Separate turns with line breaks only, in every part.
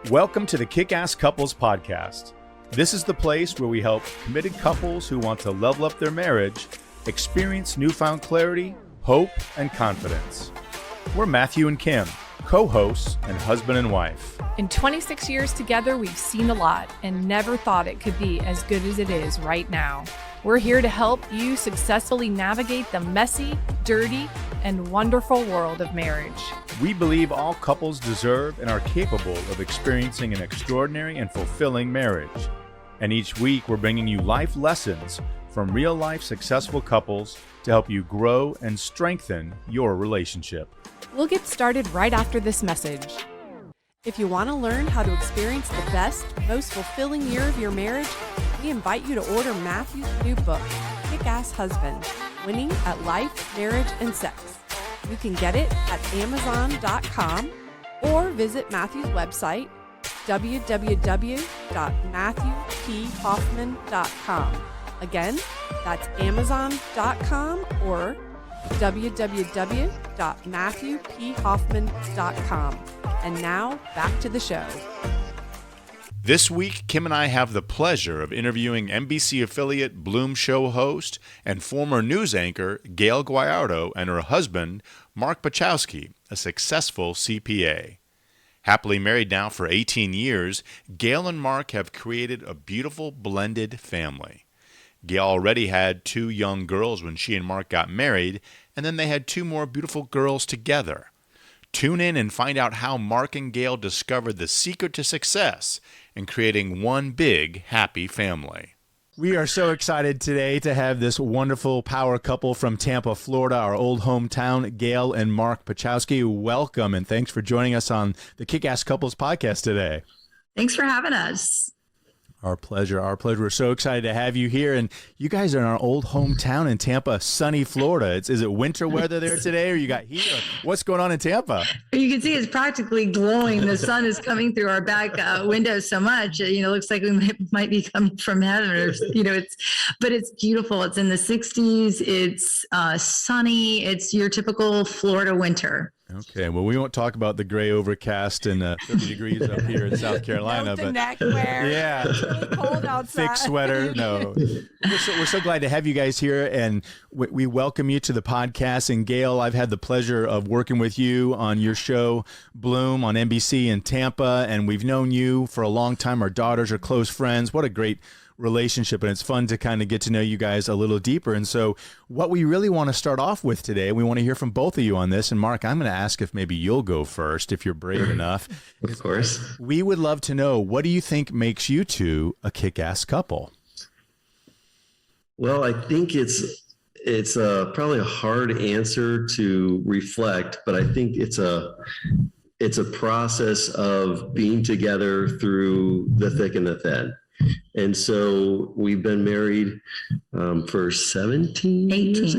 Welcome to the Kickass Couples Podcast. This is the place where we help committed couples who want to level up their marriage experience newfound clarity, hope, and confidence. We're Matthew and Kim, co-hosts and husband and wife.
In 26 years together, we've seen a lot and never thought it could be as good as it is right now. We're here to help you successfully navigate the messy, dirty, and wonderful world of marriage.
We believe all couples deserve and are capable of experiencing an extraordinary and fulfilling marriage. And each week, we're bringing you life lessons from real-life successful couples to help you grow and strengthen your relationship.
We'll get started right after this message.
If you want to learn how to experience the best, most fulfilling year of your marriage, we invite you to order Matthew's new book, Kickass Husband, Winning at Life, Marriage, and Sex. You can get it at Amazon.com or visit Matthew's website, www.matthewphoffman.com. Again, that's Amazon.com or www.matthewphoffman.com. And now, back to the show.
This week, Kim and I have the pleasure of interviewing NBC affiliate Bloom show host and former news anchor Gayle Guyardo and her husband, Mark Pachowski, a successful CPA. Happily married now for 18 years, Gayle and Mark have created a beautiful blended family. Gayle already had 2 young girls when she and Mark got married, and then they had 2 more beautiful girls together. Tune in and find out how Mark and Gayle discovered the secret to success in creating one big, happy family. We are so excited today to have this wonderful power couple from Tampa, Florida, our old hometown, Gayle and Mark Pachowski. Welcome, and thanks for joining us on the Kickass Couples Podcast today.
Thanks for having us.
Our pleasure. Our pleasure. We're so excited to have you here. And you guys are in our old hometown in Tampa, sunny Florida. Is it winter weather there today, or you got heat? Or what's going on in Tampa?
You can see it's practically glowing. The sun is coming through our back windows so much. Looks like we might be coming from heaven. Or, but it's beautiful. It's in the 60s. It's sunny. It's your typical Florida winter.
Okay, well, we won't talk about the gray overcast and 30 degrees up here in South Carolina,
but neckwear.
Yeah,
it's really cold outside.
Thick sweater. No, we're so glad to have you guys here, and we welcome you to the podcast. And Gayle, I've had the pleasure of working with you on your show Bloom on NBC in Tampa, and we've known you for a long time. Our daughters are close friends. What a great relationship, and it's fun to kind of get to know you guys a little deeper. And so what we really want to start off with today, we want to hear from both of you on this. And Mark, I'm going to ask if maybe you'll go first, if you're brave enough.
Of course.
We would love to know, what do you think makes you two a kick-ass couple?
Well, I think it's probably a hard answer to reflect, but I think it's a process of being together through the thick and the thin. And so we've been married for 18 years.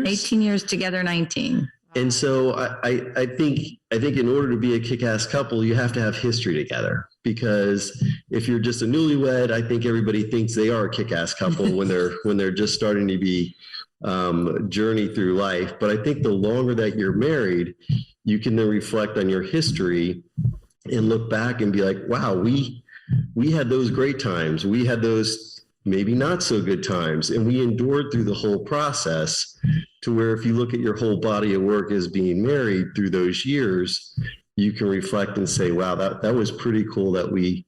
18 years together, 19.
And so I think in order to be a kick-ass couple, you have to have history together, because if you're just a newlywed, I think everybody thinks they are a kick-ass couple when they're just starting to be journey through life. But I think the longer that you're married, you can then reflect on your history and look back and be like, wow, we had those great times. We had those maybe not so good times, and we endured through the whole process, to where if you look at your whole body of work as being married through those years, you can reflect and say, wow, that was pretty cool that we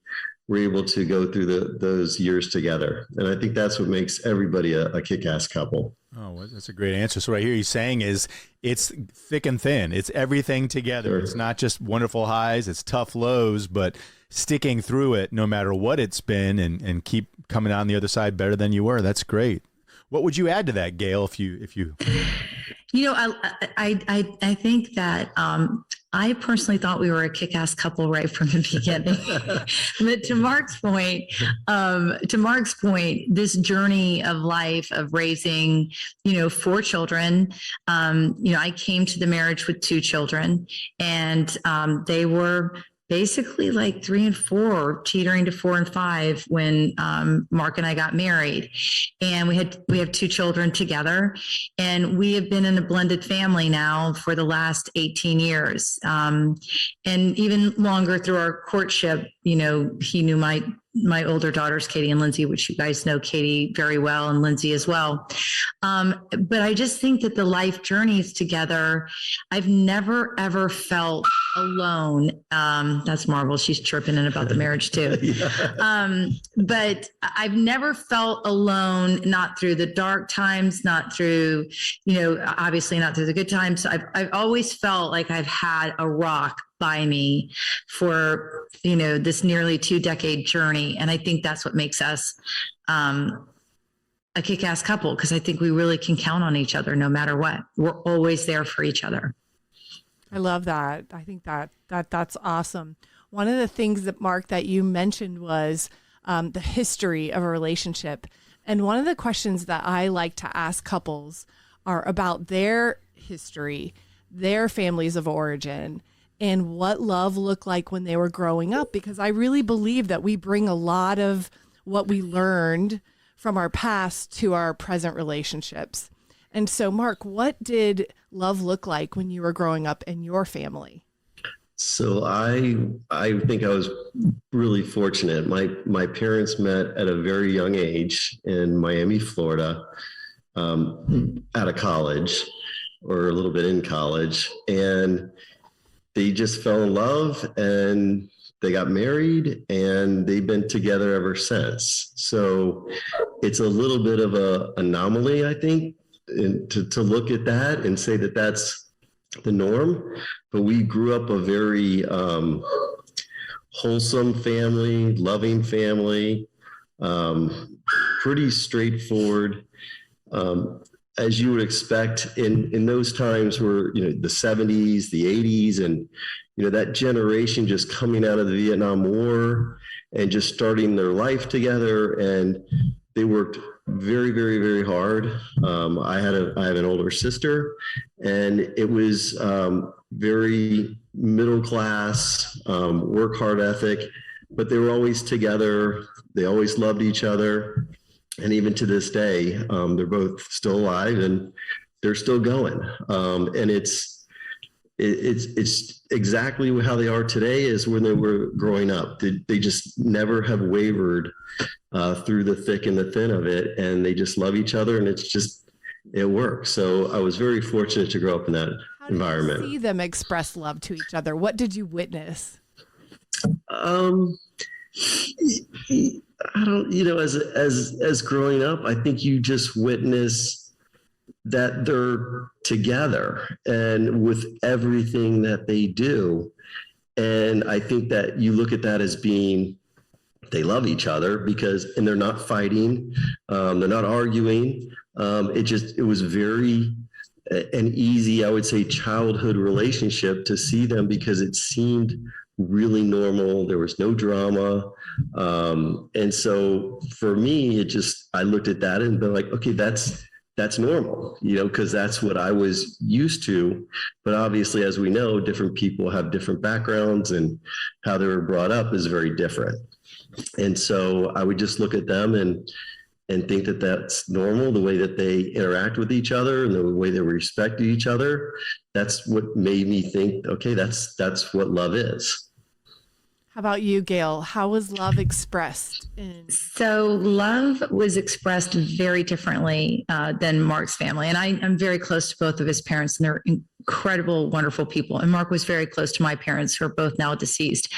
were able to go through those years together. And I think that's what makes everybody a kick-ass couple.
Oh, well, that's a great answer. So what I hear you saying is it's thick and thin. It's everything together. Sure. It's not just wonderful highs, it's tough lows, but sticking through it no matter what it's been, and keep coming out on the other side better than you were. That's great. What would you add to that, Gayle, if you
I think that I personally thought we were a kick-ass couple right from the beginning. But to Mark's point, this journey of life of raising, 4 children, I came to the marriage with 2 children, and they were basically like 3 and 4, teetering to 4 and 5 when Mark and I got married. And we have 2 children together, and we have been in a blended family now for the last 18 years. And even longer through our courtship, he knew my older daughters, Katie and Lindsay, which you guys know Katie very well, and Lindsay as well. But I just think that the life journeys together, I've never, ever felt alone. That's Marvel. She's chirping in about the marriage too. Yeah. But I've never felt alone, not through the dark times, not through, obviously not through the good times. I've always felt like I've had a rock by me for, this nearly 2-decade journey. And I think that's what makes us a kick-ass couple, because I think we really can count on each other no matter what. We're always there for each other.
I love that. I think that's awesome. One of the things that, Mark, that you mentioned was the history of a relationship. And one of the questions that I like to ask couples are about their history, their families of origin, and what love looked like when they were growing up, because I really believe that we bring a lot of what we learned from our past to our present relationships. And so, Mark, what did love look like when you were growing up in your family?
So I think I was really fortunate. My parents met at a very young age in Miami, Florida, out of college, or a little bit in college, and they just fell in love and they got married, and they've been together ever since. So it's a little bit of an anomaly, I think, to look at that and say that that's the norm. But we grew up a very wholesome family, loving family, pretty straightforward. As you would expect in those times where, the 70s, the 80s, and, that generation just coming out of the Vietnam War and just starting their life together. And they worked very, very, very hard. I have an older sister, and it was very middle class, work hard ethic, but they were always together. They always loved each other. And even to this day, they're both still alive and they're still going. And it's exactly how they are today as when they were growing up. They just never have wavered through the thick and the thin of it. And they just love each other, and it works. So I was very fortunate to grow up in that environment.
How did you see them express love to each other? What did you witness?
I don't, as growing up, I think you just witness that they're together and with everything that they do. And I think that you look at that as being, they love each other and they're not fighting. They're not arguing. It was very an easy, I would say, childhood relationship to see them, because it seemed really normal. There was no drama. And so for me, I looked at that and been like, okay, that's normal, because that's what I was used to. But obviously, as we know, different people have different backgrounds, and how they were brought up is very different. And so I would just look at them and think that that's normal, the way that they interact with each other and the way they respect each other. That's what made me think, okay, that's what love is.
How about you, Gayle? How was love expressed?
So love was expressed very differently than Mark's family. And I'm very close to both of his parents, and they're incredible, wonderful people. And Mark was very close to my parents, who are both now deceased.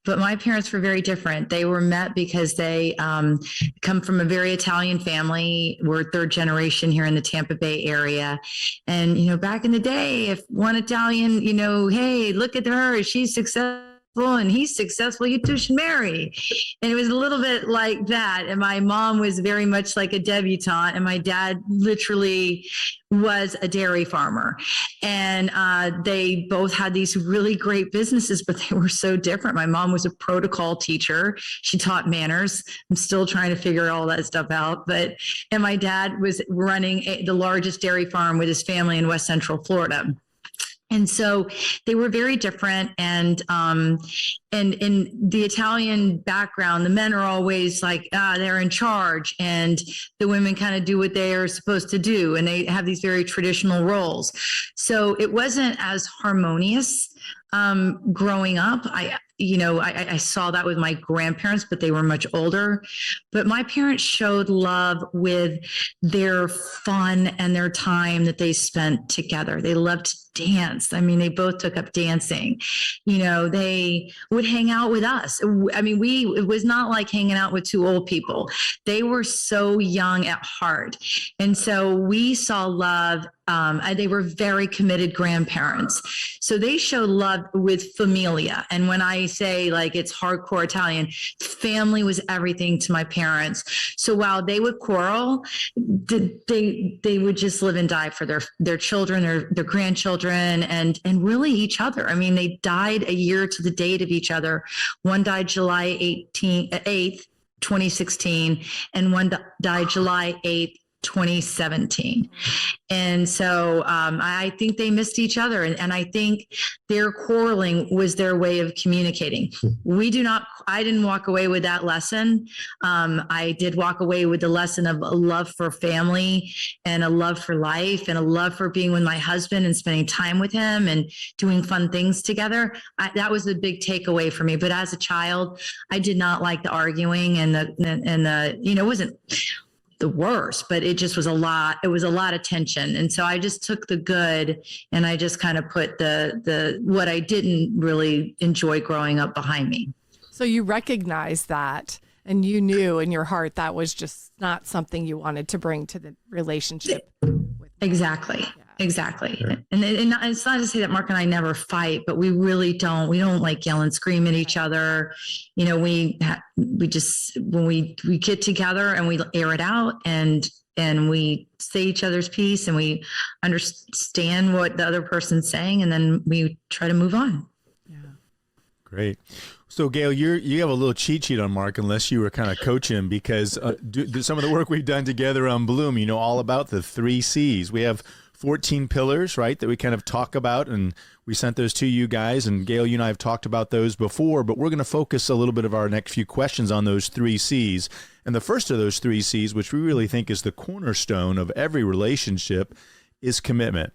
But my parents were very different. They were met because they come from a very Italian family. We're 3rd generation here in the Tampa Bay area. And, back in the day, if one Italian, hey, look at her, she's successful and he's successful, you two should marry. And it was a little bit like that. And my mom was very much like a debutante, and my dad literally was a dairy farmer. And they both had these really great businesses, but they were so different. My mom was a protocol teacher. She taught manners. I'm still trying to figure all that stuff out. And my dad was running the largest dairy farm with his family in West Central Florida. And so they were very different. And in the Italian background, the men are always like, they're in charge, and the women kind of do what they are supposed to do. And they have these very traditional roles. So it wasn't as harmonious growing up. I saw that with my grandparents, but they were much older. But my parents showed love with their fun and their time that they spent together. They loved to dance. I mean, they both took up dancing. They would hang out with us. I mean, it was not like hanging out with two old people. They were so young at heart. And so we saw love. They were very committed grandparents. So they showed love with familia. And when I say like it's hardcore Italian, family was everything to my parents. So while they would quarrel, they would just live and die for their children, their grandchildren, and really each other. I mean, they died a year to the date of each other. One died July 8th, 2016, and one died July 8th, 2017. And so I think they missed each other. And I think their quarreling was their way of communicating. I didn't walk away with that lesson. I did walk away with the lesson of a love for family and a love for life and a love for being with my husband and spending time with him and doing fun things together. That was a big takeaway for me. But as a child, I did not like the arguing and it wasn't the worst, but it just was a lot. It was a lot of tension. And so I just took the good and I just kind of put the what I didn't really enjoy growing up behind me.
So you recognized that and you knew in your heart that was just not something you wanted to bring to the relationship.
Exactly. Yeah. Exactly. Sure. And it's not to say that Mark and I never fight, but we really don't. We don't like yell and scream at each other. We just, when we get together and we air it out and we say each other's piece and we understand what the other person's saying, and then we try to move on.
Yeah.
Great. So Gayle, you have a little cheat sheet on Mark, unless you were kind of coaching him, because some of the work we've done together on Bloom, all about the 3 C's. We have 14 pillars, right, that we kind of talk about, and we sent those to you guys, and Gayle, you and I have talked about those before, but we're going to focus a little bit of our next few questions on those 3 C's. And the first of those 3 C's, which we really think is the cornerstone of every relationship, is commitment.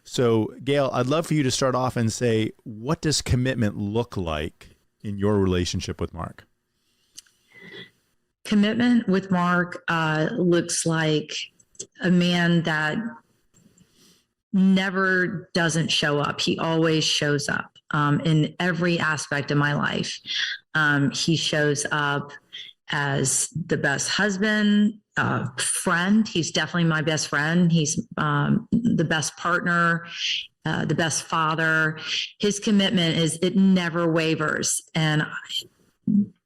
So Gayle, I'd love for you to start off and say, what does commitment look like in your relationship with Mark?
Commitment with Mark looks like a man that never doesn't show up. He always shows up in every aspect of my life. He shows up as the best husband, friend. He's definitely my best friend. He's the best partner, the best father. His commitment it never wavers. And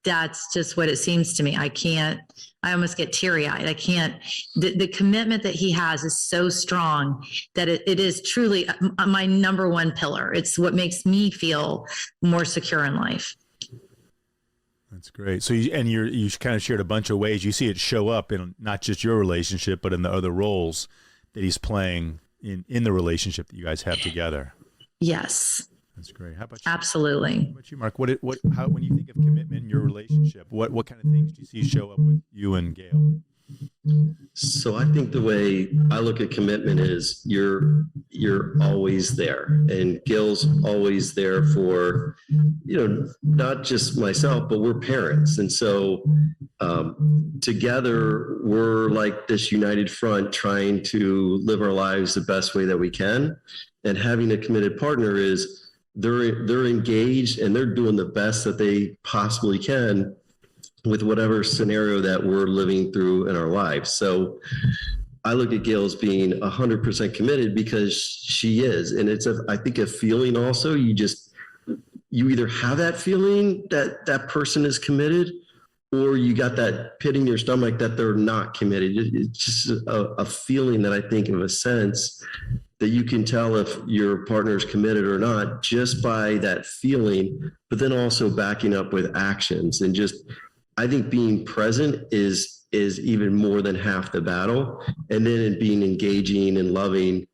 that's just what it seems to me. I almost get teary-eyed. The commitment that he has is so strong that it is truly my number one pillar. It's what makes me feel more secure in life.
That's great. So you kind of shared a bunch of ways you see it show up in not just your relationship, but in the other roles that he's playing in the relationship that you guys have together.
Yes.
That's great. How about you?
Absolutely.
How about you, Mark? How when you think of commitment in your relationship, what kind of things do you see show up with you and Gayle?
So I think the way I look at commitment is you're always there, and Gayle's always there for, not just myself, but we're parents. And so together we're like this united front trying to live our lives the best way that we can. And having a committed partner is they're engaged and they're doing the best that they possibly can with whatever scenario that we're living through in our lives. So I look at Gayle as being 100% committed because she is. And it's I think a feeling also, you either have that feeling that that person is committed, or you got that pit in your stomach that they're not committed. It's just a feeling that I think, of a sense, that you can tell if your partner is committed or not just by that feeling, but then also backing up with actions. And just, I think being present is even more than half the battle. And then in being engaging and loving,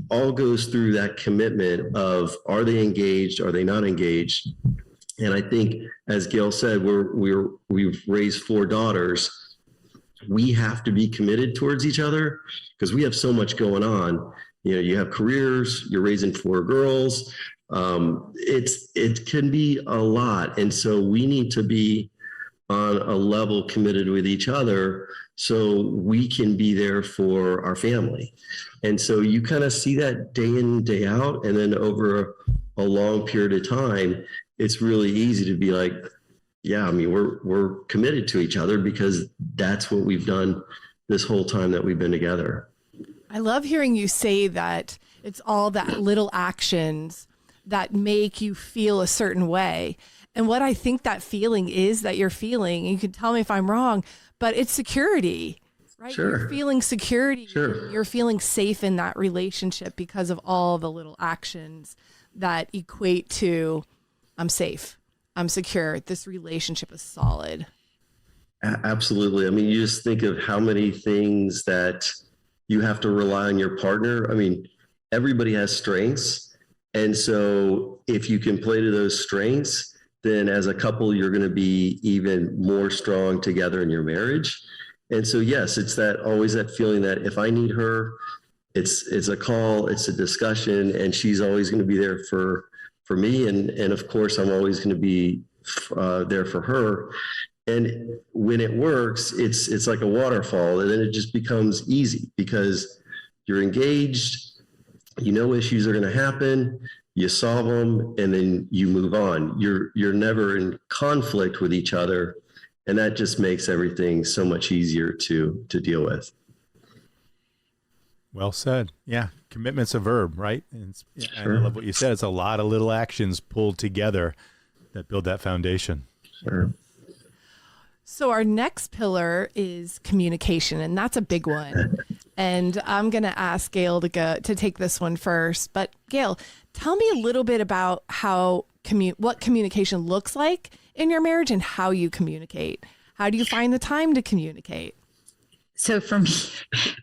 all goes through that commitment of, are they engaged? Are they not engaged? And I think, as Gayle said, we've raised 4 daughters. We have to be committed towards each other because we have so much going on. You know, you have careers, you're raising 4 girls. It can be a lot. And so we need to be on a level committed with each other so we can be there for our family. And so you kind of see that day in, day out. And then over a long period of time, it's really easy to be like, yeah, I mean, we're committed to each other because that's what we've done this whole time that we've been together.
I love hearing you say that it's all that little actions that make you feel a certain way. And what I think that feeling is that you're feeling, you can tell me if I'm wrong, but it's security, right?
Sure.
You're feeling security.
Sure.
You're feeling safe in that relationship because of all the little actions that equate to, I'm safe, I'm secure, this relationship is solid.
Absolutely. I mean, you just think of how many things that you have to rely on your partner. I mean, everybody has strengths. And so if you can play to those strengths, then as a couple, you're going to be even more strong together in your marriage. And so, yes, it's always that feeling that if I need her, it's a call, it's a discussion, and she's always going to be there for me. And of course, I'm always going to be there for her. And when it works, it's like a waterfall, and then it just becomes easy because you're engaged, you know issues are going to happen, you solve them, and then you move on. You're never in conflict with each other, and that just makes everything so much easier to deal with.
Well said. Yeah, commitment's a verb, right? And
Sure.
I love what you said. It's a lot of little actions pulled together that build that foundation.
Sure.
So our next pillar is communication, and that's a big one. And I'm going to ask Gayle to take this one first. But Gayle, tell me a little bit about what communication looks like in your marriage and how you communicate. How do you find the time to communicate?
So for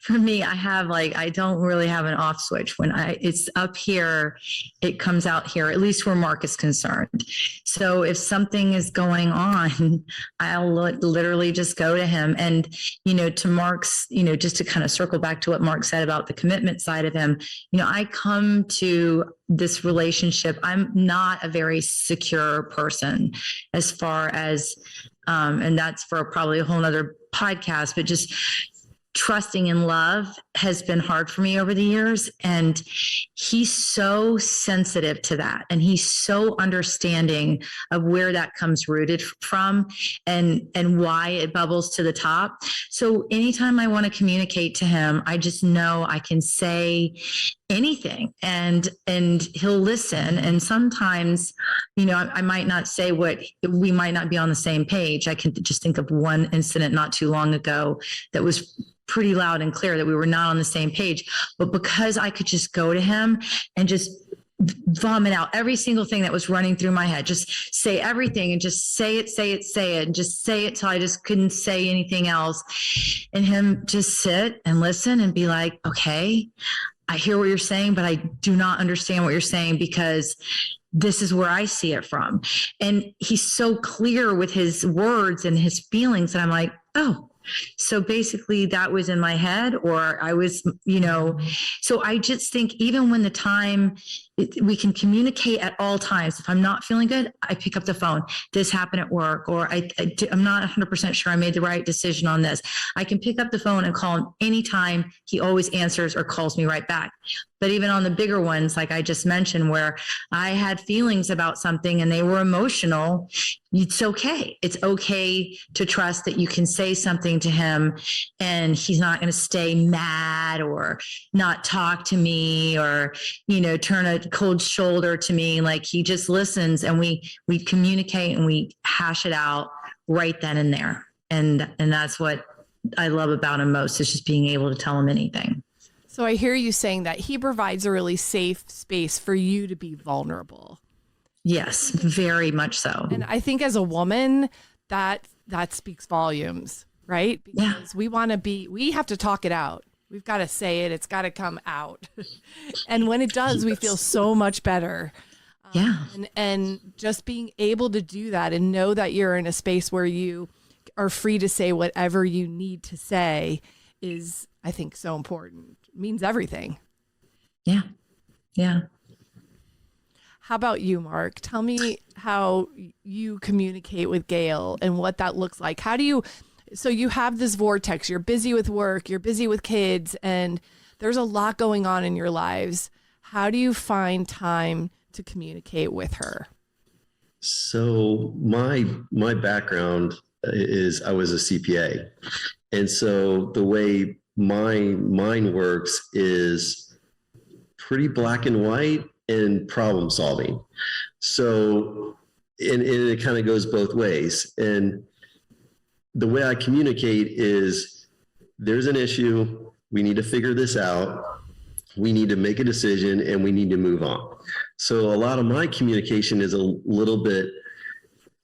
me, I don't really have an off switch. When it's up here, it comes out here, at least where Mark is concerned. So if something is going on, I'll literally just go to him. And, to Mark's, just to kind of circle back to what Mark said about the commitment side of him, I come to this relationship. I'm not a very secure person as far as, and that's for probably a whole nother podcast, but just trusting in love has been hard for me over the years. And he's so sensitive to that. And he's so understanding of where that comes rooted from and why it bubbles to the top. So anytime I want to communicate to him, I just know I can say anything and he'll listen. And sometimes, I might not say we might not be on the same page. I can just think of one incident not too long ago that was pretty loud and clear that we were not on the same page, but because I could just go to him and just vomit out every single thing that was running through my head, just say everything and just say it, and just say it till I just couldn't say anything else. And him just sit and listen and be like, okay, I hear what you're saying, but I do not understand what you're saying because this is where I see it from. And he's so clear with his words and his feelings. And I'm like, oh, so basically that was in my head, or I was, so I just think even when the time we can communicate at all times. If I'm not feeling good, I pick up the phone. This happened at work, or I'm not 100% sure I made the right decision on this. I can pick up the phone and call him anytime. He always answers or calls me right back. But even on the bigger ones, like I just mentioned, where I had feelings about something and they were emotional, it's okay. It's okay to trust that you can say something to him and he's not going to stay mad or not talk to me or, turn a cold shoulder to me. Like he just listens and we communicate and we hash it out right then and there. And that's what I love about him most, is just being able to tell him anything.
So I hear you saying that he provides a really safe space for you to be vulnerable.
Yes, very much so.
And I think as a woman, that speaks volumes, right? Because we have to talk it out. We've got to say it. It's got to come out. And when it does, we feel so much better.
Yeah.
And just being able to do that and know that you're in a space where you are free to say whatever you need to say is, I think, so important. It means everything.
Yeah. Yeah.
How about you, Mark? Tell me how you communicate with Gayle and what that looks like. So you have this vortex, you're busy with work, you're busy with kids, and there's a lot going on in your lives. How do you find time to communicate with her?
So my background is I was a CPA. And so the way my mind works is pretty black and white and problem solving. So, and it kind of goes both ways. And the way I communicate is there's an issue. We need to figure this out. We need to make a decision and we need to move on. So a lot of my communication is a little bit,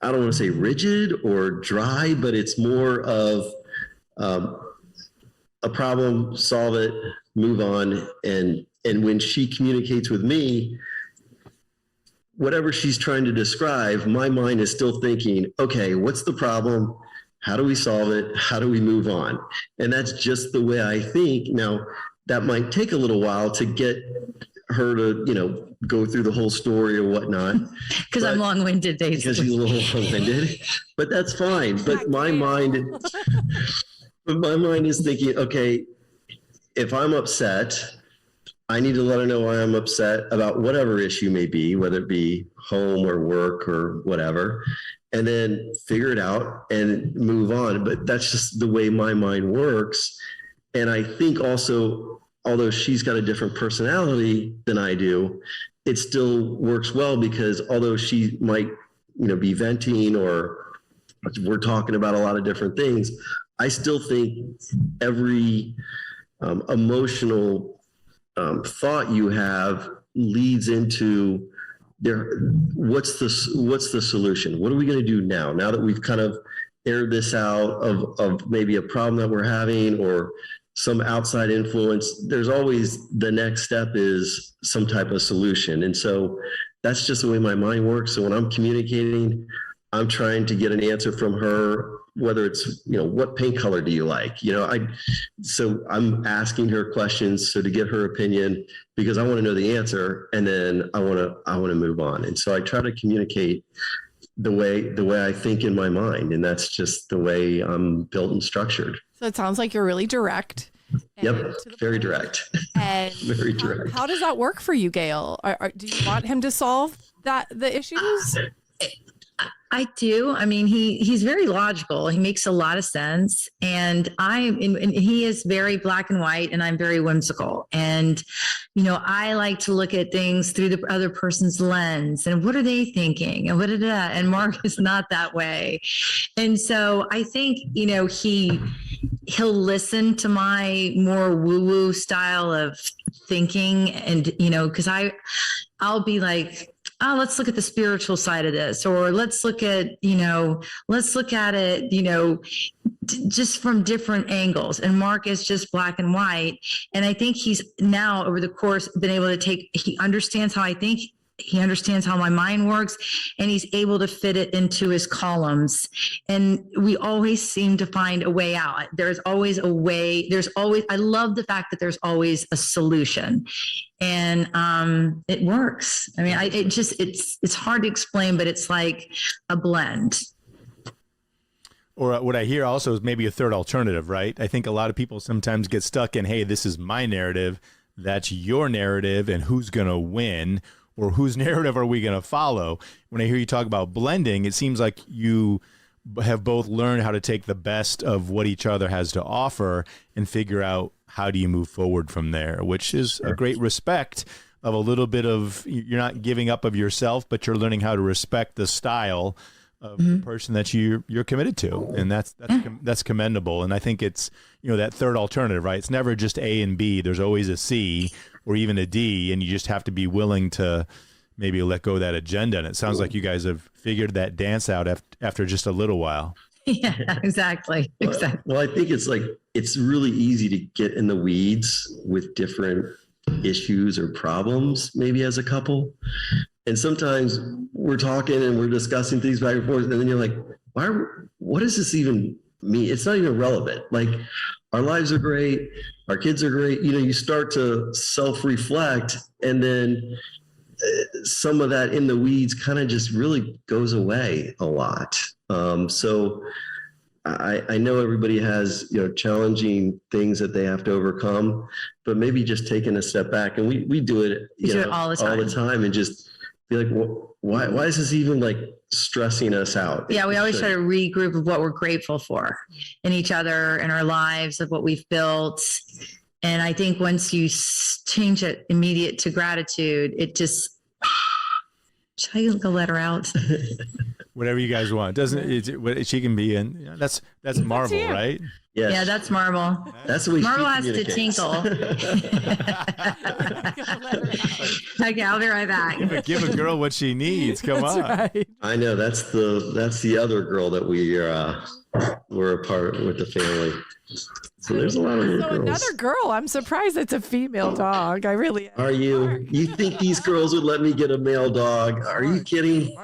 I don't want to say rigid or dry, but it's more of a problem, solve it, move on. And when she communicates with me, whatever she's trying to describe, my mind is still thinking, okay, what's the problem? How do we solve it? How do we move on? And that's just the way I think. Now, that might take a little while to get her to, go through the whole story or whatnot.
Because I'm long-winded, basically.
Because she's a little long-winded, but that's fine. But my mind is thinking, okay, if I'm upset, I need to let her know why I'm upset about whatever issue may be, whether it be home or work or whatever, and then figure it out and move on. But that's just the way my mind works. And I think also, although she's got a different personality than I do, it still works well because although she might, be venting or we're talking about a lot of different things, I still think every emotional thought you have leads into what's the solution? What are we going to do now that we've kind of aired this out of maybe a problem that we're having or some outside influence? There's always the next step is some type of solution. And so that's just the way my mind works. So when I'm communicating, I'm trying to get an answer from her, whether it's, what paint color do you like? So I'm asking her questions. So to get her opinion, because I want to know the answer and then I want to move on. And so I try to communicate the way I think in my mind. And that's just the way I'm built and structured.
So it sounds like you're really direct.
Yep. Very direct.
And
very direct.
How does that work for you, Gayle? Do you want him to solve the issues?
I do. I mean, he's very logical. He makes a lot of sense. And he is very black and white and I'm very whimsical. And, I like to look at things through the other person's lens and what are they thinking and and Mark is not that way. And so I think, he'll listen to my more woo-woo style of thinking and, because I'll be like, oh, let's look at the spiritual side of this, or let's look at it, just from different angles. And Mark is just black and white. And I think he's now over the course been able to he understands how I think, he understands how my mind works, and he's able to fit it into his columns. And we always seem to find a way out. There's always a way. I love the fact that there's always a solution. And it works. I mean, it's hard to explain, but it's like a blend.
Or what I hear also is maybe a third alternative, right? I think a lot of people sometimes get stuck in, hey, this is my narrative, that's your narrative, and who's going to win, or whose narrative are we going to follow? When I hear you talk about blending, it seems like you have both learned how to take the best of what each other has to offer and figure out how do you move forward from there, which is a great respect of a little bit of, you're not giving up of yourself, but you're learning how to respect the style of the person that you're committed to. And that's commendable. And I think it's, that third alternative, right? It's never just A and B. There's always a C or even a D, and you just have to be willing to maybe let go of that agenda. And it sounds like you guys have figured that dance out after just a little while.
Yeah, exactly. Exactly.
Well, I think it's really easy to get in the weeds with different issues or problems, maybe as a couple. And sometimes we're talking and we're discussing things back and forth, and then you're like, what does this even mean? It's not even relevant. Like, our lives are great, our kids are great. You start to self-reflect, and then some of that in the weeds kind of just really goes away a lot. So I know everybody has, challenging things that they have to overcome, but maybe just taking a step back, and we do it,
do it all the time,
and just be like, well, why is this even like stressing us out?
Yeah, we always try to regroup of what we're grateful for in each other, in our lives, of what we've built. And I think once you change it immediate to gratitude, it just, should I go let her out?
Whatever you guys want. She can be in. That's Marvel, right?
Yes.
Yeah, that's Marvel.
That's the way
Marvel
she
has to tinkle. Okay, I'll be right back.
Give a girl what she needs. Come on.
Right.
I know that's the other girl that we're a part with the family. So there's a lot of little girls.
Another girl. I'm surprised it's a female dog. I really am.
Are you? You think these girls would let me get a male dog? Are you kidding?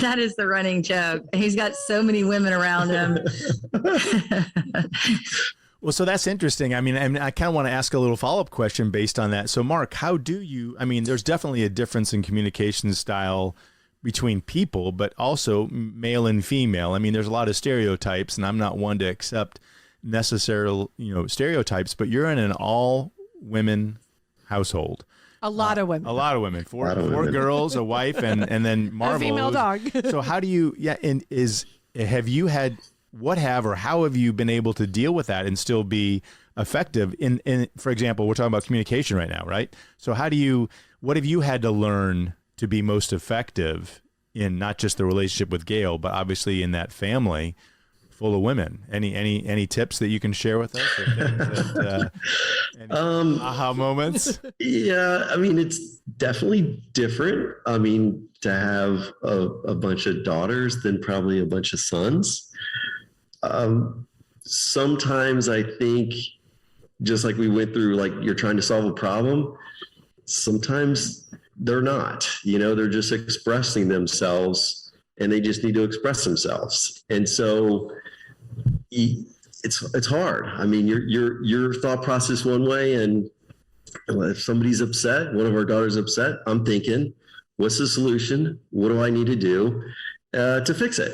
That is the running joke. He's got so many women around him.
Well, so that's interesting. I mean, I kind of want to ask a little follow-up question based on that. So, Mark, there's definitely a difference in communication style between people, but also male and female. I mean, there's a lot of stereotypes, and I'm not one to accept necessarily, stereotypes, but you're in an all-women household.
A lot of women.
A lot of women. Four girls, a wife, and then Marvel.
A female dog.
So how do you, how have you been able to deal with that and still be effective in, for example, we're talking about communication right now, right? So what have you had to learn to be most effective in not just the relationship with Gayle, but obviously in that family full of women? Any tips that you can share with us? Or things that, any aha moments?
Yeah, I mean, it's definitely different. I mean, to have a bunch of daughters than probably a bunch of sons. Sometimes I think, just like we went through, like, you're trying to solve a problem, sometimes they're not, they're just expressing themselves, and they just need to express themselves. And so it's hard. I mean, your thought process one way, and if somebody's upset, one of our daughters upset, I'm thinking, what's the solution? What do I need to do to fix it?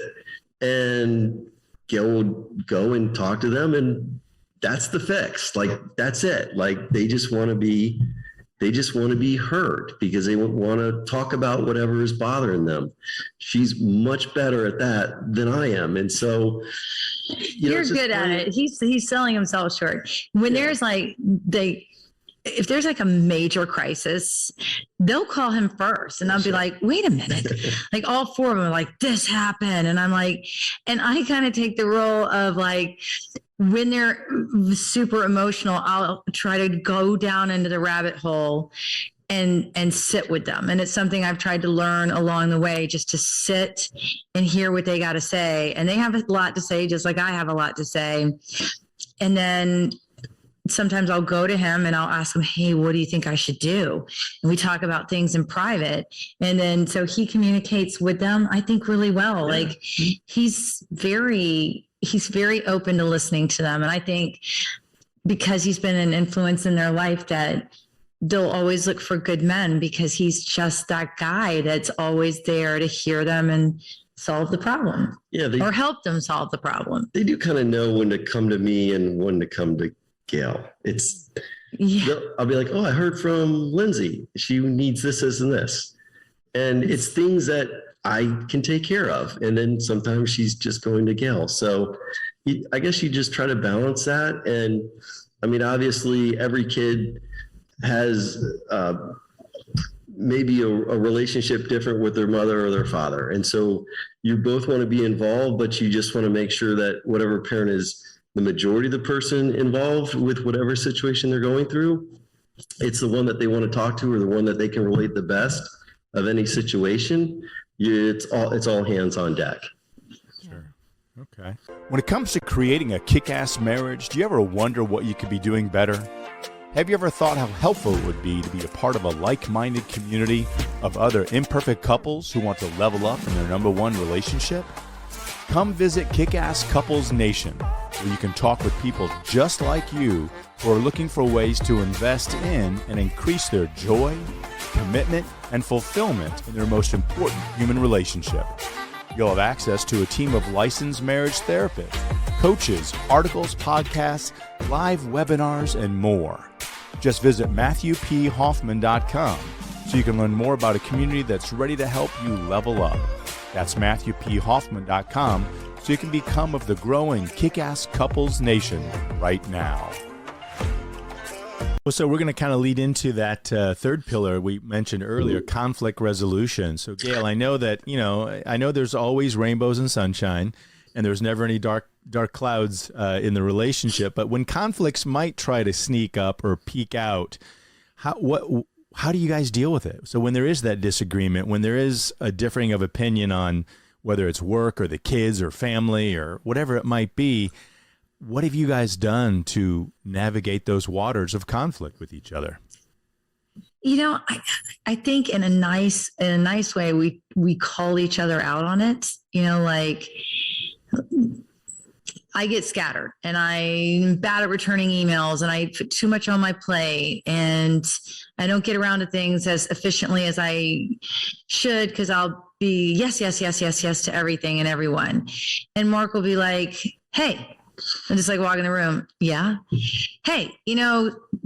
And Gayle would go and talk to them, and that's the fix. Like, that's it. Like, they just want to be heard, because they want to talk about whatever is bothering them. She's much better at that than I am. And so,
you're good at it. He's selling himself short. When there's if there's like a major crisis, they'll call him first, and I'll be like, wait a minute. Like, all four of them are like, this happened. And I'm like, and I kind of take the role of, like, when they're super emotional, I'll try to go down into the rabbit hole and sit with them. And it's something I've tried to learn along the way, just to sit and hear what they got to say. And they have a lot to say, just like I have a lot to say. And then sometimes I'll go to him and I'll ask him, hey, what do you think I should do? And we talk about things in private. And then, so he communicates with them, I think, really well. Yeah. Like, he's very open to listening to them. And I think because he's been an influence in their life, that they'll always look for good men, because he's just that guy that's always there to hear them and solve the problem. Yeah. Or help them solve the problem.
They do kind of know when to come to me and when to come to Gayle. I'll be like, oh, I heard from Lindsay. She needs this, and this. And it's things that I can take care of. And then sometimes she's just going to Gayle. So I guess you just try to balance that. And I mean, obviously every kid has maybe a relationship different with their mother or their father. And so you both want to be involved, but you just want to make sure that whatever parent is the majority of the person involved with whatever situation they're going through, it's the one that they want to talk to, or the one that they can relate the best. of any situation, it's all hands on deck.
Sure. Okay. When it comes to creating a kick-ass marriage, do you ever wonder what you could be doing better? Have you ever thought how helpful it would be to be a part of a like-minded community of other imperfect couples who want to level up in their number one relationship? Come visit Kickass Couples Nation, where you can talk with people just like you who are looking for ways to invest in and increase their joy, commitment, and fulfillment in their most important human relationship. You'll have access to a team of licensed marriage therapists, coaches, articles, podcasts, live webinars, and more. Just visit MatthewPHoffman.com so you can learn more about a community that's ready to help you level up. That's MatthewPHoffman.com so you can become of the growing Kick-Ass Couples Nation right now. Well, so we're going to kind of lead into that third pillar we mentioned earlier, conflict resolution. So, Gayle, I know that, I know there's always rainbows and sunshine, and there's never any dark clouds in the relationship. But when conflicts might try to sneak up or peek out, how do you guys deal with it? So when there is that disagreement, when there is a differing of opinion on whether it's work or the kids or family or whatever it might be, what have you guys done to navigate those waters of conflict with each other?
I think in a nice way, we call each other out on it. Like I get scattered and I'm bad at returning emails and I put too much on my plate and I don't get around to things as efficiently as I should because I'll be yes to everything and everyone. And Mark will be like, hey, and just like walk in the room. Yeah. Hey,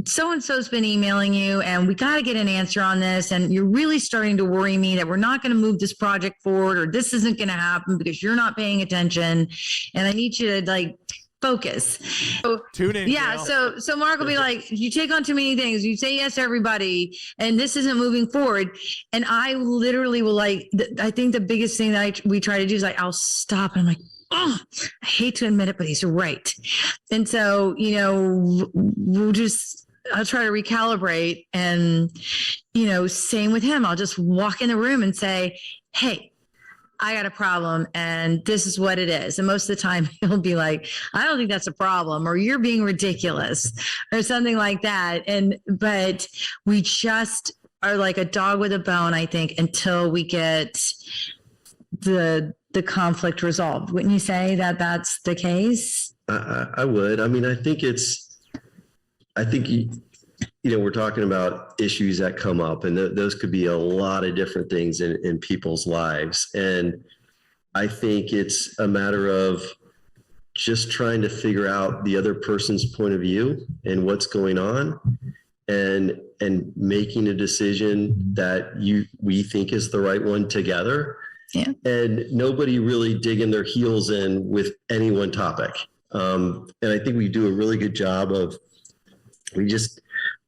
so-and-so's been emailing you and we got to get an answer on this. And you're really starting to worry me that we're not going to move this project forward or this isn't going to happen because you're not paying attention. And I need you to focus. So,
tune in.
Yeah. So Mark will be like, you take on too many things. You say yes to everybody and this isn't moving forward. And I literally will I think the biggest thing that we try to do is I'll stop and I'm like, oh, I hate to admit it, but he's right. And so, I'll try to recalibrate and, same with him. I'll just walk in the room and say, hey, I got a problem and this is what it is. And most of the time he'll be like, I don't think that's a problem or you're being ridiculous or something like that. But we just are like a dog with a bone, I think, until we get the conflict resolved. Wouldn't you say that that's the case?
I would. I mean, I think we're talking about issues that come up and those could be a lot of different things in people's lives. And I think it's a matter of just trying to figure out the other person's point of view and what's going on and making a decision that we think is the right one together.
Yeah.
And nobody really digging their heels in with any one topic. And I think we do a really good job of, we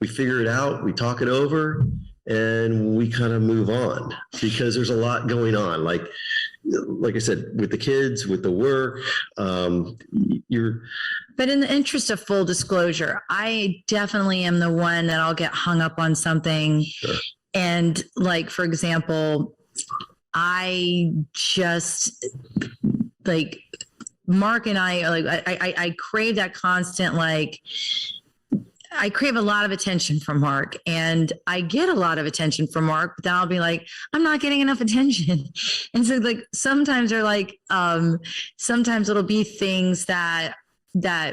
figure it out, we talk it over, and we kind of move on because there's a lot going on. Like I said, with the kids, with the work, But in the interest of full disclosure, I definitely am the one that I'll get hung up on something. Sure.
And for example, I just Mark and I crave that constant, I crave a lot of attention from Mark and I get a lot of attention from Mark, but then I'll be like, I'm not getting enough attention. And so sometimes they're sometimes it'll be things that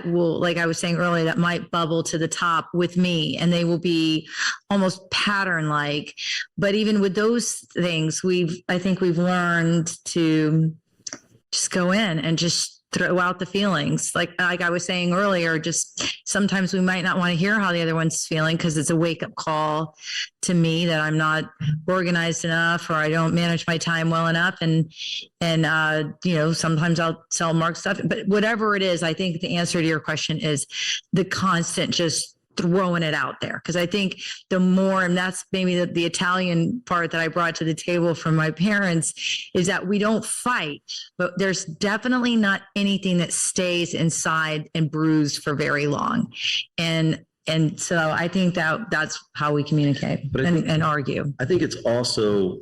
will, like I was saying earlier, that might bubble to the top with me and they will be almost pattern like. But even with those things, I think we've learned to just go in and just throw out the feelings. Like I was saying earlier, just sometimes we might not want to hear how the other one's feeling because it's a wake up call to me that I'm not organized enough or I don't manage my time well enough. And sometimes I'll tell Mark stuff, but whatever it is, I think the answer to your question is the constant just throwing it out there. Because I think the more, and that's maybe the Italian part that I brought to the table from my parents, is that we don't fight, but there's definitely not anything that stays inside and brews for very long. And And so I think that's how we communicate and argue.
I think it's also,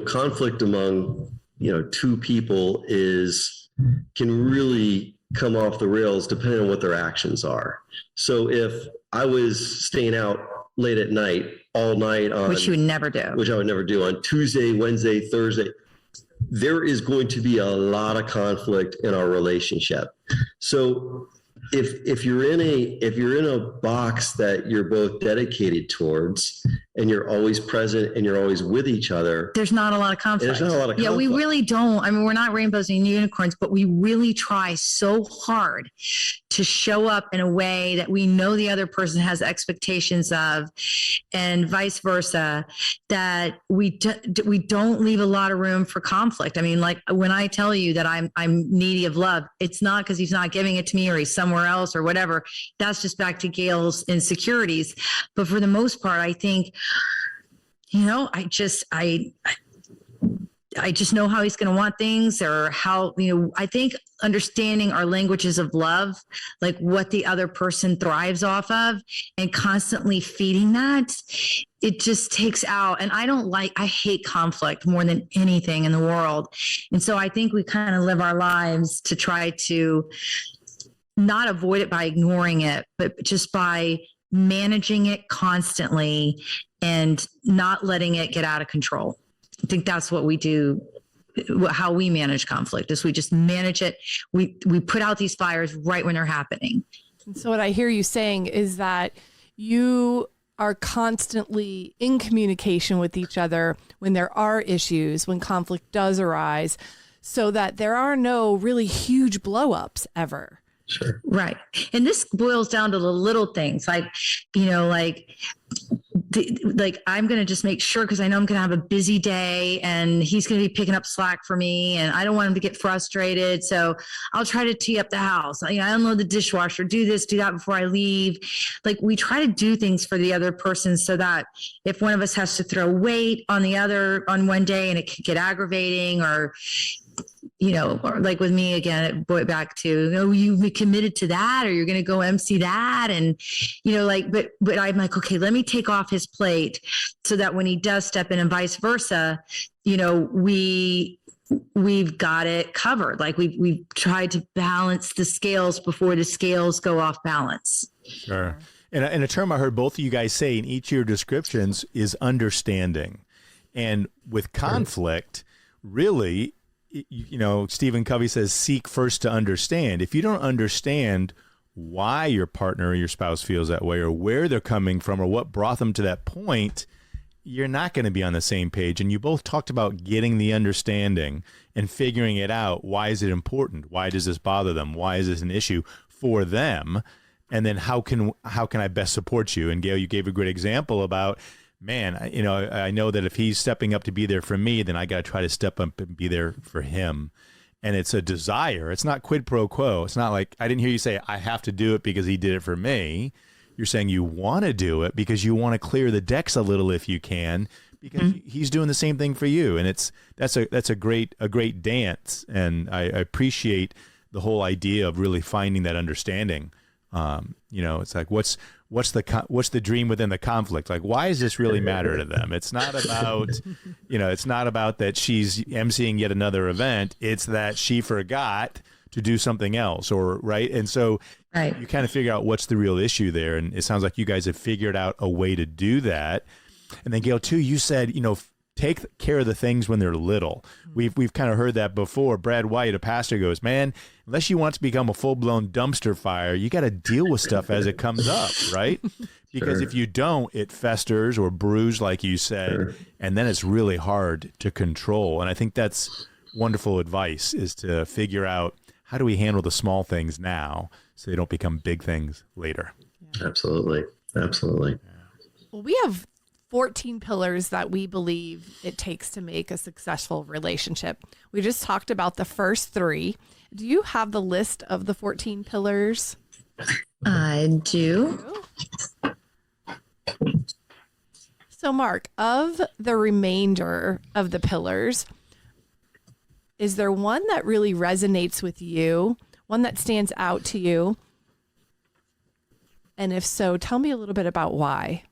conflict among, two people can really come off the rails depending on what their actions are. So if I was staying out late at night, all night on,
which you would never do,
which I would never do on Tuesday, Wednesday, Thursday, there is going to be a lot of conflict in our relationship. So if you're in a box that you're both dedicated towards and you're always present and you're always with each other,
there's not a lot of conflict.
Yeah,
we really don't. I mean, we're not rainbows and unicorns, but we really try so hard to show up in a way that we know the other person has expectations of, and vice versa, that we don't leave a lot of room for conflict. I mean, like when I tell you that I'm needy of love, it's not because he's not giving it to me or he's somewhere else or whatever. That's just back to Gayle's insecurities. But for the most part, I think, I just know how he's going to want things, or how, I think understanding our languages of love, like what the other person thrives off of, and constantly feeding that, it just takes out. And I hate conflict more than anything in the world. And so I think we kind of live our lives to try to not avoid it by ignoring it, but just by managing it constantly and not letting it get out of control. I think that's what we do. How we manage conflict is we just manage it. We put out these fires right when they're happening.
And so what I hear you saying is that you are constantly in communication with each other when there are issues, when conflict does arise, so that there are no really huge blow-ups ever.
Sure.
Right. And this boils down to the little things, like, I'm going to just make sure, because I know I'm going to have a busy day and he's going to be picking up slack for me and I don't want him to get frustrated. So I'll try to tee up the house. I unload the dishwasher, do this, do that before I leave. Like, we try to do things for the other person so that if one of us has to throw weight on the other on one day and it could get aggravating, or or like with me again, back to, you committed to that, or you're going to go MC that. And, but I'm like, okay, let me take off his plate so that when he does step in, and vice versa, we've got it covered. Like we've tried to balance the scales before the scales go off balance.
Sure. And a term I heard both of you guys say in each of your descriptions is understanding. And with conflict, really, Stephen Covey says, seek first to understand. If you don't understand why your partner or your spouse feels that way, or where they're coming from, or what brought them to that point, you're not going to be on the same page. And you both talked about getting the understanding and figuring it out. Why is it important? Why does this bother them? Why is this an issue for them? And then how can I best support you? And Gayle, you gave a great example about, man, I know that if he's stepping up to be there for me, then I got to try to step up and be there for him. And it's a desire. It's not quid pro quo. It's not like, I didn't hear you say, I have to do it because he did it for me. You're saying you want to do it because you want to clear the decks a little if you can, because he's doing the same thing for you. And that's a great dance. And I appreciate the whole idea of really finding that understanding. It's like, what's the dream within the conflict? Like, why does this really matter to them? It's not about, it's not about that she's emceeing yet another event. It's that she forgot to do something else, or right. And so you kind of figure out what's the real issue there. And it sounds like you guys have figured out a way to do that. And then Gayle too, you said, take care of the things when they're little. We've kind of heard that before. Brad White, a pastor, goes, man, unless you want to become a full-blown dumpster fire, you got to deal with stuff as it comes up, right? Because if you don't, it festers or brews, like you said, and then it's really hard to control. And I think that's wonderful advice, is to figure out, how do we handle the small things now so they don't become big things later?
Absolutely.
Well, we have 14 pillars that we believe it takes to make a successful relationship. We just talked about the first 3. Do you have the list of the 14 pillars?
I do.
So Mark, of the remainder of the pillars, is there one that really resonates with you? One that stands out to you?
And if so, tell me a little bit about why.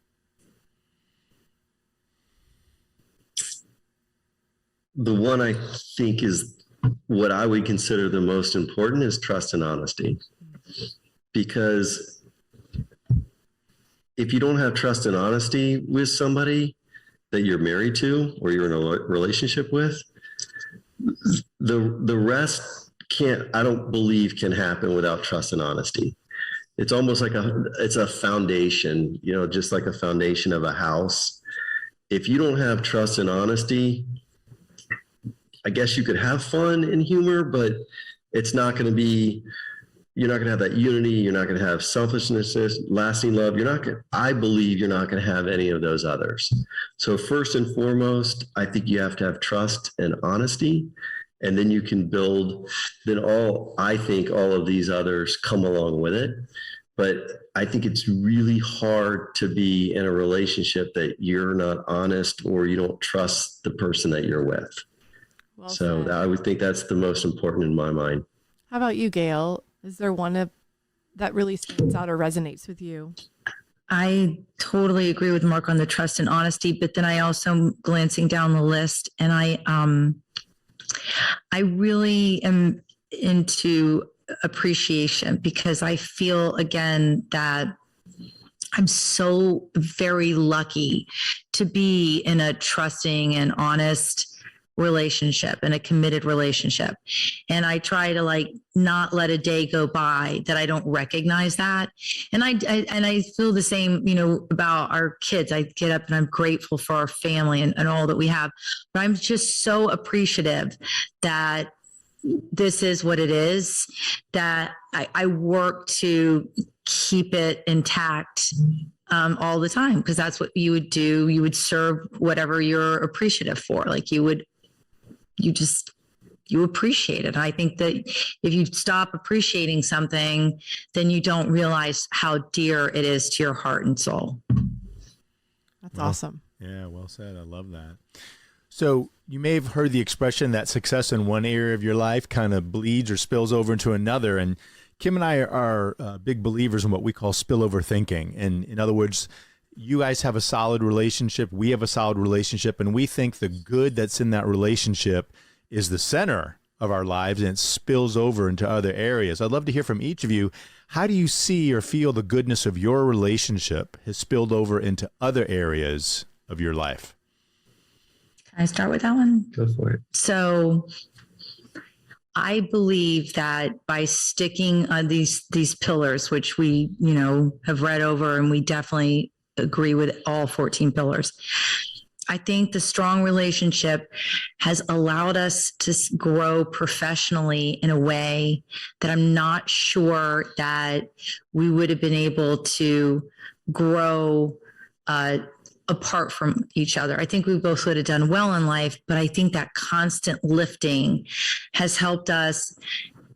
The one I think is what I would consider the most important is trust and honesty. Because if you don't have trust and honesty with somebody that you're married to or you're in a relationship with, the rest I don't believe can happen without trust and honesty. It's almost like it's a foundation, just like a foundation of a house. If you don't have trust and honesty, I guess you could have fun and humor, but it's not going to be, you're not going to have that unity. You're not going to have selfishness, lasting love. I believe you're not going to have any of those others. So first and foremost, I think you have to have trust and honesty, and then you can build, I think all of these others come along with it. But I think it's really hard to be in a relationship that you're not honest or you don't trust the person that you're with. Well so I would think that's the most important in my mind.
How about you, Gayle? Is there one that really stands out or resonates with you?
I totally agree with Mark on the trust and honesty, but then I also am glancing down the list, and I really am into appreciation, because I feel again that I'm so very lucky to be in a trusting and honest relationship and a committed relationship. And I try to not let a day go by that I don't recognize that. And I feel the same, about our kids. I get up and I'm grateful for our family and all that we have, but I'm just so appreciative that this is what it is, that I work to keep it intact all the time, because that's what you would do. You would serve whatever you're appreciative for. You appreciate it. I think that if you stop appreciating something, then you don't realize how dear it is to your heart and soul.
That's awesome.
Yeah, well said. I love that. So you may have heard the expression that success in one area of your life kind of bleeds or spills over into another. And Kim and I are big believers in what we call spillover thinking. And in other words, you guys have a solid relationship. We have a solid relationship. And we think the good that's in that relationship is the center of our lives, and it spills over into other areas. I'd love to hear from each of you. How do you see or feel the goodness of your relationship has spilled over into other areas of your life?
Can I start with that one?
Go for it.
So I believe that by sticking on these pillars, which we, have read over, and we definitely agree with all 14 pillars, I think the strong relationship has allowed us to grow professionally in a way that I'm not sure that we would have been able to grow apart from each other. I think we both would have done well in life, but I think that constant lifting has helped us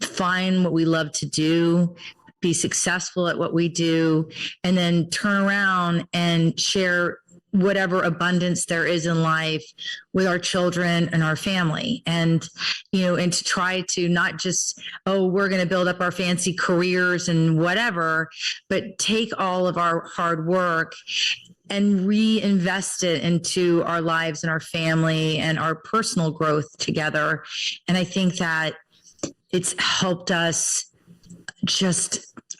find what we love to do, be successful at what we do, and then turn around and share whatever abundance there is in life with our children and our family. And, and to try to not just, we're going to build up our fancy careers and whatever, but take all of our hard work and reinvest it into our lives and our family and our personal growth together. And I think that it's helped us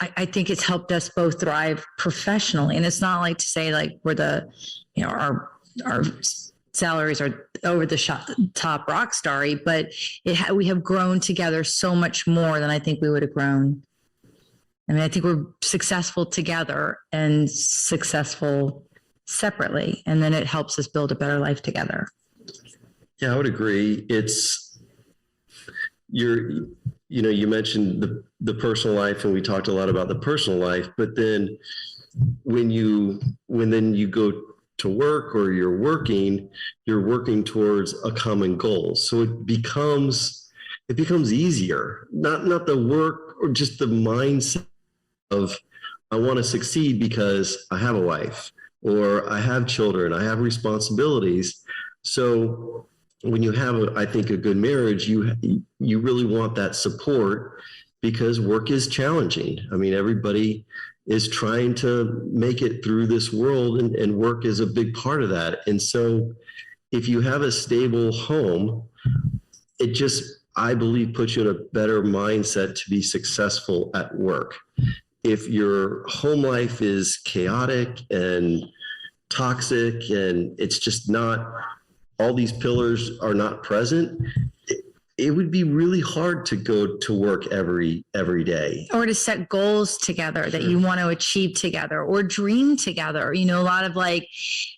I think it's helped us both thrive professionally. And it's not like to say we're our salaries are over the top rock starry, but we have grown together so much more than I think we would have grown. I mean, I think we're successful together and successful separately, and then it helps us build a better life together.
Yeah, I would agree. You mentioned the personal life, and we talked a lot about the personal life, but then when you go to work or you're working towards a common goal. So it becomes easier, not the work or just the mindset of, I want to succeed because I have a wife or I have children, I have responsibilities. So when you have, I think, a good marriage, you really want that support, because work is challenging. I mean, everybody is trying to make it through this world, and work is a big part of that. And so if you have a stable home, it just, I believe, puts you in a better mindset to be successful at work. If your home life is chaotic and toxic and it's just not, all these pillars are not present, it would be really hard to go to work every day.
Or to set goals together that you want to achieve together, or dream together. You know, a lot of like,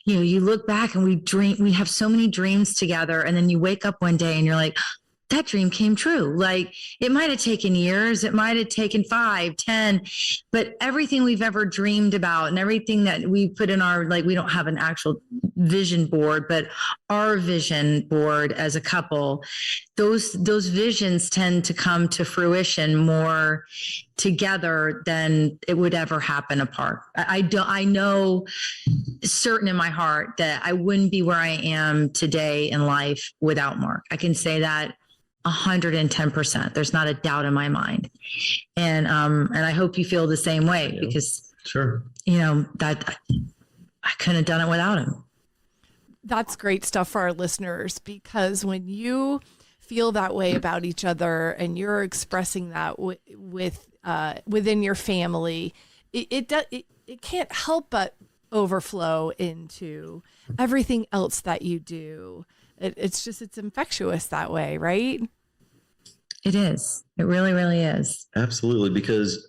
you know, you look back and we have so many dreams together, and then you wake up one day and you're like, that dream came true. Like, it might have taken years, it might have taken 5, 10, but everything we've ever dreamed about and everything that we put in our, like, we don't have an actual vision board, but our vision board as a couple, those visions tend to come to fruition more together than it would ever happen apart. I know certain in my heart that I wouldn't be where I am today in life without Mark. I can say that 110%. There's not a doubt in my mind. And I hope you feel the same way, because, you know, that I couldn't have done it without him.
That's great stuff for our listeners, because when you feel that way about each other and you're expressing that within your family, it can't help but overflow into everything else that you do. It's infectious that way, right?
It is. It really, really is.
Absolutely. Because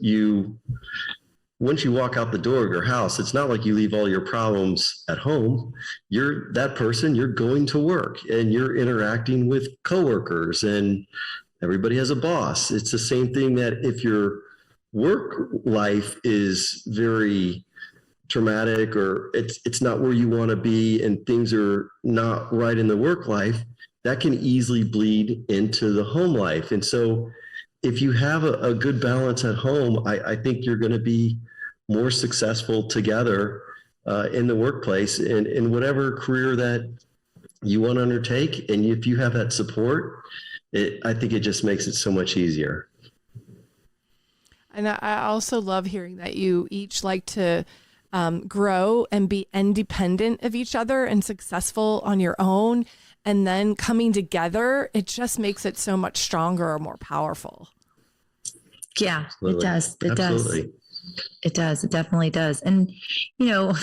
once you walk out the door of your house, it's not like you leave all your problems at home. You're that person, you're going to work and you're interacting with coworkers, and everybody has a boss. It's the same thing that if your work life is very traumatic, or it's not where you want to be, and things are not right in the work life, that can easily bleed into the home life. And so if you have a good balance at home, I think you're going to be more successful together in the workplace and in whatever career that you want to undertake. And if you have that support, I think it just makes it so much easier.
And I also love hearing that you each like to grow and be independent of each other and successful on your own. And then coming together, it just makes it so much stronger or more powerful.
Yeah,
Absolutely.
It does. It
Absolutely.
does. It does. It definitely does. And, you know,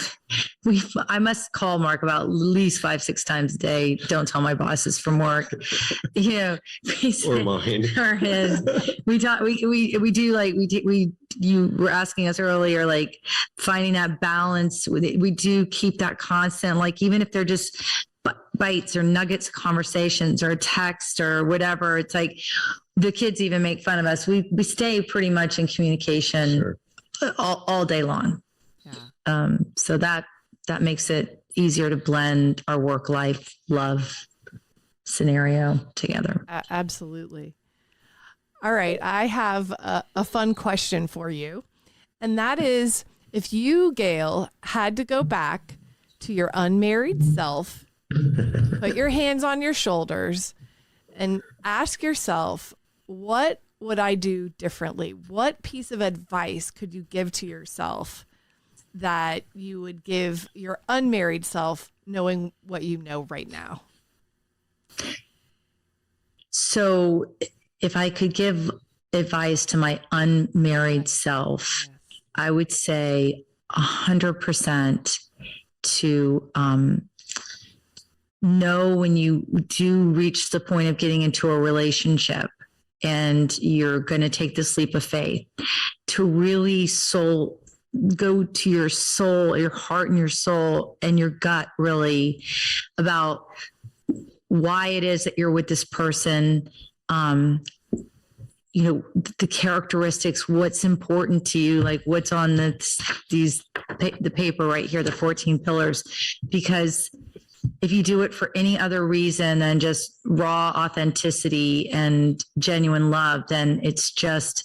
I must call Mark about at least 5-6 times a day. Don't tell my bosses from work, you know,
Or mine.
or his. We talk, you were asking us earlier, like finding that balance. We do keep that constant, like, even if they're just bites or nuggets of conversations or a text or whatever, it's like the kids even make fun of us. We stay pretty much in communication all day long. Yeah. So that makes it easier to blend our work life love scenario together.
Absolutely. All right. I have a fun question for you. And that is, if you, Gayle, had to go back to your unmarried self, put your hands on your shoulders and ask yourself, what would I do differently? What piece of advice could you give to yourself that you would give your unmarried self, knowing what you know right now?
So if I could give advice to my unmarried self, I would say 100% to know when you do reach the point of getting into a relationship and you're going to take this leap of faith, to really go to your soul, your heart and your soul and your gut, really, about why it is that you're with this person. You know, the characteristics, what's important to you, like what's on the paper right here, the 14 pillars. Because if you do it for any other reason than just raw authenticity and genuine love, then it's just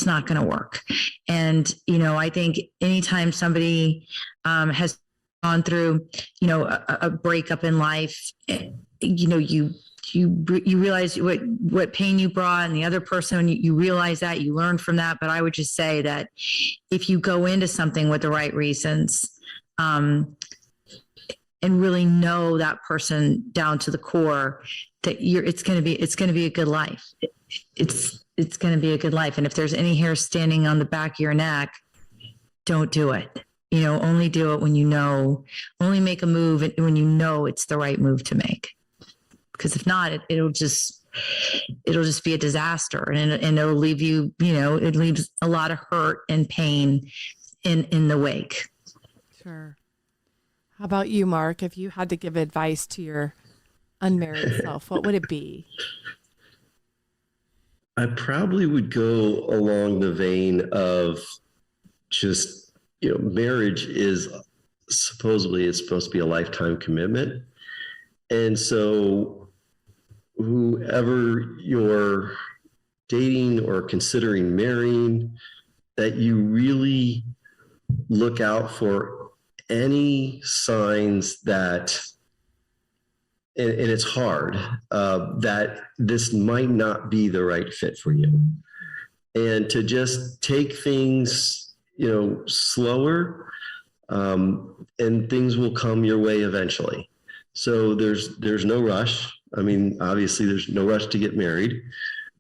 not going to work. And, you know, I think anytime somebody has gone through, you know, a breakup in life, you know, you you realize what pain you brought, and the other person, you realize that, you learn from that. But I would just say that if you go into something with the right reasons, and really know that person down to the core, that it's going to be a good life. It's going to be a good life. And if there's any hair standing on the back of your neck, don't do it. Only do it when only make a move when it's the right move to make. Because if not, it'll just be a disaster, and it'll leave you, it leaves a lot of hurt and pain in the wake.
Sure. How about you, Mark? If you had to give advice to your unmarried self, what would it be?
I probably would go along the vein of just, marriage is supposedly supposed to be a lifetime commitment. And so whoever you're dating or considering marrying, that you really look out for any signs that, and it's hard, that this might not be the right fit for you. And to just take things, slower, and things will come your way eventually. So there's no rush. I mean, obviously there's no rush to get married.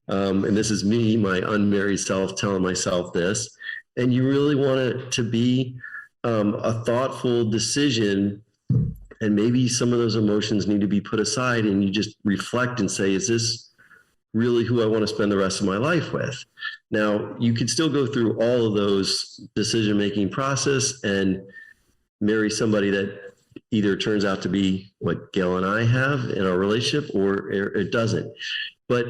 And this is me, my unmarried self, telling myself this. And you really want it to be a thoughtful decision, and maybe some of those emotions need to be put aside, and you just reflect and say, is this really who I want to spend the rest of my life with? Now, you could still go through all of those decision-making process and marry somebody that either turns out to be what Gayle and I have in our relationship, or it doesn't. But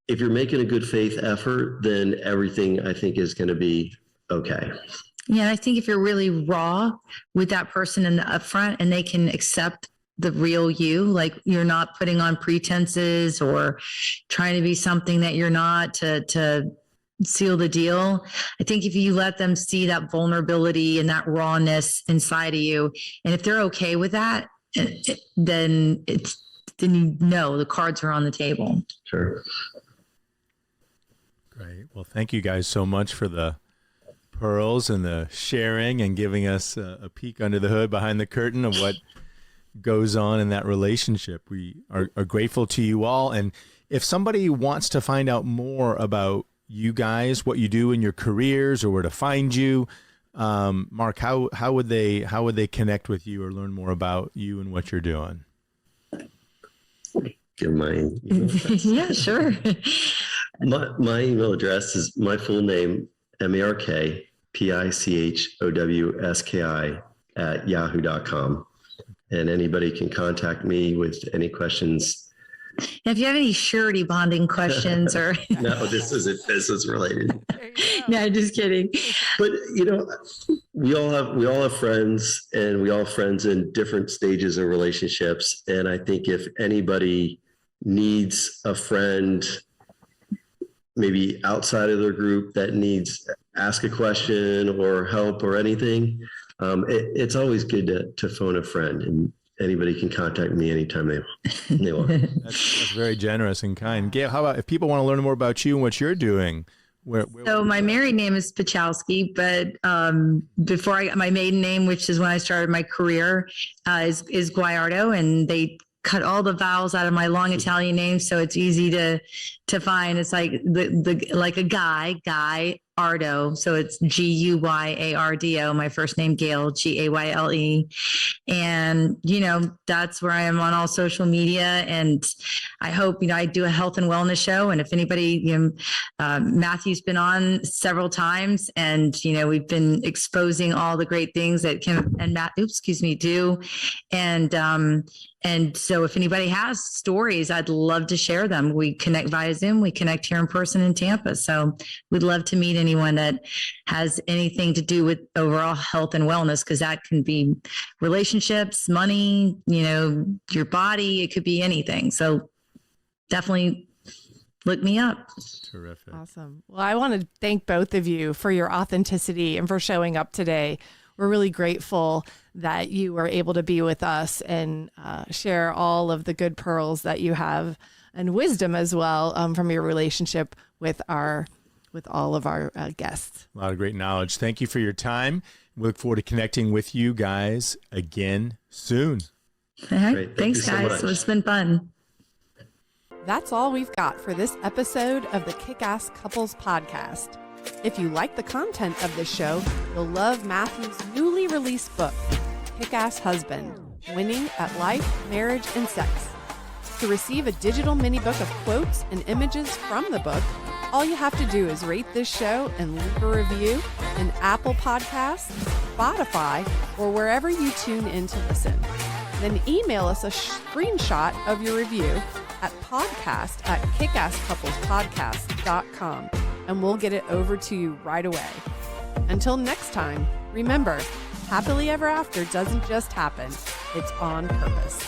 if you're making a good faith effort, then everything, I think, is going to be okay.
Yeah, I think if you're really raw with that person in the upfront, and they can accept the real you, like you're not putting on pretenses or trying to be something that you're not to seal the deal. I think if you let them see that vulnerability and that rawness inside of you, and if they're okay with that, then the cards are on the table.
Sure.
Great. Well, thank you guys so much for the pearls and the sharing and giving us a peek under the hood, behind the curtain of what goes on in that relationship. We are grateful to you all. And if somebody wants to find out more about you guys, what you do in your careers, or where to find you, Mark, how would they connect with you or learn more about you and what you're doing?
Give my email address.
Yeah, sure.
My email address is my full name, markpichowski@yahoo.com. And anybody can contact me with any questions.
If you have any surety bonding questions or
No, this isn't business related.
no, just kidding.
But we all have friends, and we all have friends in different stages of relationships. And I think if anybody needs a friend, maybe outside of their group, that needs ask a question or help or anything, it's always good to phone a friend, and anybody can contact me anytime they want.
That's very generous and kind. Gayle, how about if people want to learn more about you and what you're doing?
So my married name is Pichowski, but before my maiden name, which is when I started my career, is Guyardo, and they cut all the vowels out of my long Italian name, so it's easy to find. It's like like a Guyardo, so it's Guyardo. My first name Gayle, Gayle, and that's where I am on all social media. And I hope I do a health and wellness show, and if anybody, Matthew's been on several times, and we've been exposing all the great things that Kim and Matt, do, and so if anybody has stories, I'd love to share them. We connect via Zoom. We connect here in person in Tampa. So we'd love to meet anyone that has anything to do with overall health and wellness, because that can be relationships, money, your body. It could be anything. So definitely look me up.
Terrific.
Awesome. Well, I want to thank both of you for your authenticity and for showing up today. we're really grateful that you were able to be with us and share all of the good pearls that you have and wisdom as well from your relationship with all of our guests.
A lot of great knowledge. Thank you for your time. We look forward to connecting with you guys again soon.
All right.
Great. Thank
Thanks,
you so
guys.
much.
It's been fun.
That's all we've got for this episode of the Kickass Couples Podcast. If you like the content of this show, you'll love Matthew's newly released book, Kickass Husband, Winning at Life, Marriage, and Sex. To receive a digital mini book of quotes and images from the book, all you have to do is rate this show and leave a review in Apple Podcasts, Spotify, or wherever you tune in to listen. Then email us a screenshot of your review at podcast@kickasscouplespodcast.com, and we'll get it over to you right away. Until next time, remember, happily ever after doesn't just happen, it's on purpose.